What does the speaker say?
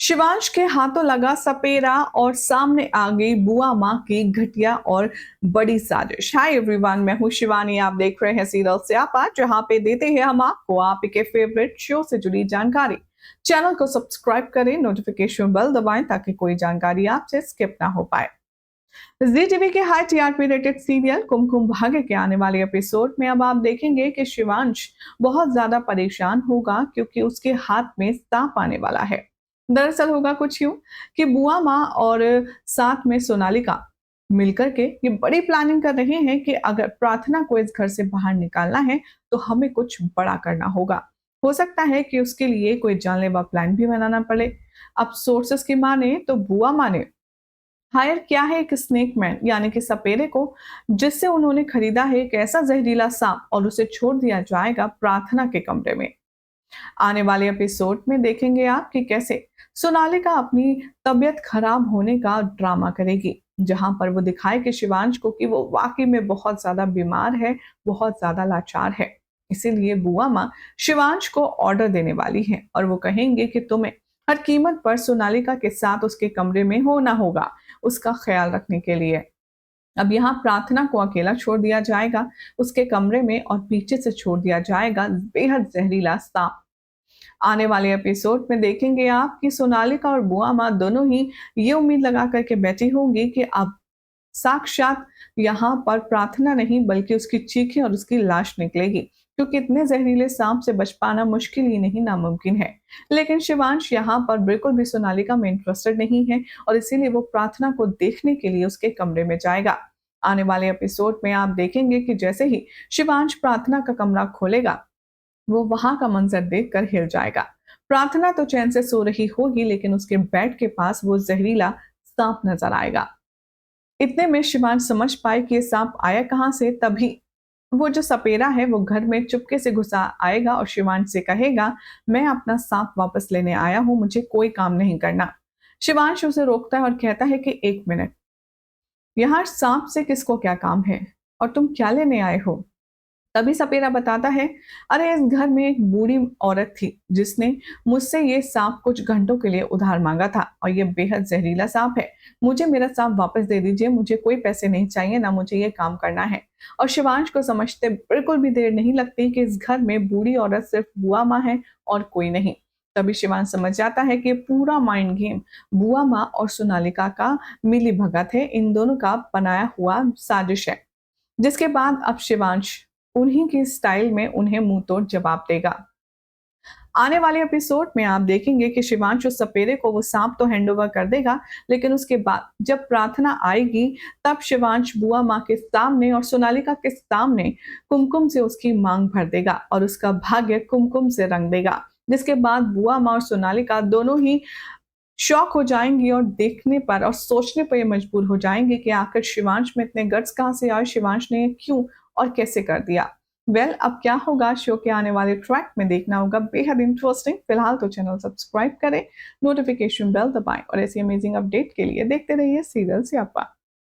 शिवांश के हाथों लगा सपेरा और सामने आ गई बुआ माँ की घटिया और बड़ी साजिश। हाय एवरीवन, मैं हूँ शिवानी। आप देख रहे हैं सीरियल स्यापा, जहाँ पे देते हैं हम आपको आपके फेवरेट शो से जुड़ी जानकारी। चैनल को सब्सक्राइब करें, नोटिफिकेशन बेल दबाएं ताकि कोई जानकारी आपसे स्किप ना हो पाए। जी टीवी के high TRP rated serial Kumkum Bhagya के आने वाले एपिसोड में अब आप देखेंगे कि शिवांश बहुत ज्यादा परेशान होगा क्योंकि उसके हाथ में सांप आने वाला है। दरअसल होगा कुछ यूं कि बुआ माँ और साथ में सोनालिका मिलकर के ये बड़ी प्लानिंग कर रहे हैं कि अगर प्रार्थना को इस घर से बाहर निकालना है तो हमें कुछ बड़ा करना होगा। हो सकता है कि उसके लिए कोई जानलेवा प्लान भी बनाना पड़े। अब सोर्सेस की माने तो बुआ माने हायर क्या है एक स्नेक मैन यानी कि सपेरे को, जिससे उन्होंने खरीदा है एक ऐसा जहरीला सांप और उसे छोड़ दिया जाएगा प्रार्थना के कमरे में। आने वाले एपिसोड में देखेंगे आप कि कैसे सोनालिका अपनी तबीयत खराब होने का ड्रामा करेगी, जहां पर वो दिखाए कि शिवांश को कि वो वाकई में बहुत ज्यादा बीमार है, बहुत ज्यादा लाचार है। इसीलिए बुआ माँ शिवांश को ऑर्डर देने वाली है और वो कहेंगे कि तुम्हें हर कीमत पर सोनालिका के साथ उसके कमरे में होना होगा, उसका ख्याल रखने के लिए। अब यहाँ प्रार्थना को अकेला छोड़ दिया जाएगा उसके कमरे में और पीछे से छोड़ दिया जाएगा बेहद जहरीला सांप। आने वाले एपिसोड में देखेंगे आप कि सोनालिका और बुआ माँ दोनों ही ये उम्मीद लगा करके बैठी होंगी कि अब साक्षात यहाँ पर प्रार्थना नहीं बल्कि उसकी चीखें और उसकी लाश निकलेगी, क्योंकि इतने जहरीले सांप से बच पाना मुश्किल ही नहीं नामुमकिन है। लेकिन शिवांश यहाँ पर बिल्कुल भी सोनालिका में इंटरेस्टेड नहीं है और इसीलिए वो प्रार्थना को देखने के लिए उसके कमरे में जाएगा। आने वाले एपिसोड में आप देखेंगे कि जैसे ही शिवांश प्रार्थना का कमरा खोलेगा वो वहां का मंजर देखकर हिल जाएगा। प्रार्थना तो चैन से सो रही होगी लेकिन उसके बेड के पास वो जहरीला सांप नजर आएगा। इतने में शिवांश समझ पाए कि ये सांप आया कहाँ से, तभी वो जो सपेरा है वो घर में चुपके से घुसा आएगा और शिवांश से कहेगा, मैं अपना सांप वापस लेने आया हूं, मुझे कोई काम नहीं करना। शिवांश उसे रोकता है और कहता है कि एक मिनट, यहाँ सांप से किसको क्या काम है और तुम क्या लेने आए हो। तभी सपेरा बताता है, अरे इस घर में एक बूढ़ी औरत थी जिसने मुझसे ये सांप कुछ घंटों के लिए उधार मांगा था और ये बेहद जहरीला सांप है। मुझे मेरा सांप वापस दे दीजिए, मुझे कोई पैसे नहीं चाहिए, ना मुझे ये काम करना है। और शिवांश को समझते बिल्कुल भी देर नहीं लगती कि इस घर में बूढ़ी औरत सिर्फ बुआ माँ है और कोई नहीं। तभी शिवांश समझ जाता है कि पूरा माइंड गेम बुआ माँ और सोनालिका का मिली भगत है, इन दोनों का बनाया हुआ साजिश है। जिसके बाद अब शिवांश उन्हीं की स्टाइल में उन्हें मुंह तोड़ जवाब देगा। आने वाले एपिसोड में आप देखेंगे कि शिवांश उस सपेरे को वो सांप तो हैंड ओवर कर देगा, लेकिन उसके बाद जब प्रार्थना आएगी तब शिवांश बुआ माँ के सामने और सोनालिका के सामने कुमकुम से उसकी मांग भर देगा और उसका भाग्य कुमकुम से रंग देगा। जिसके बाद बुआ माँ और सोनालिका दोनों ही शॉक हो जाएंगी और देखने पर और सोचने पर ये मजबूर हो जाएंगे कि आखिर शिवांश में इतने गट्स कहाँ से आए, शिवांश ने क्यों और कैसे कर दिया। अब क्या होगा शो के आने वाले ट्रैक में देखना होगा, बेहद इंटरेस्टिंग। फिलहाल तो चैनल सब्सक्राइब करें, नोटिफिकेशन बेल दबाएं और ऐसी अमेजिंग अपडेट के लिए देखते रहिए सीरियल स्यापा।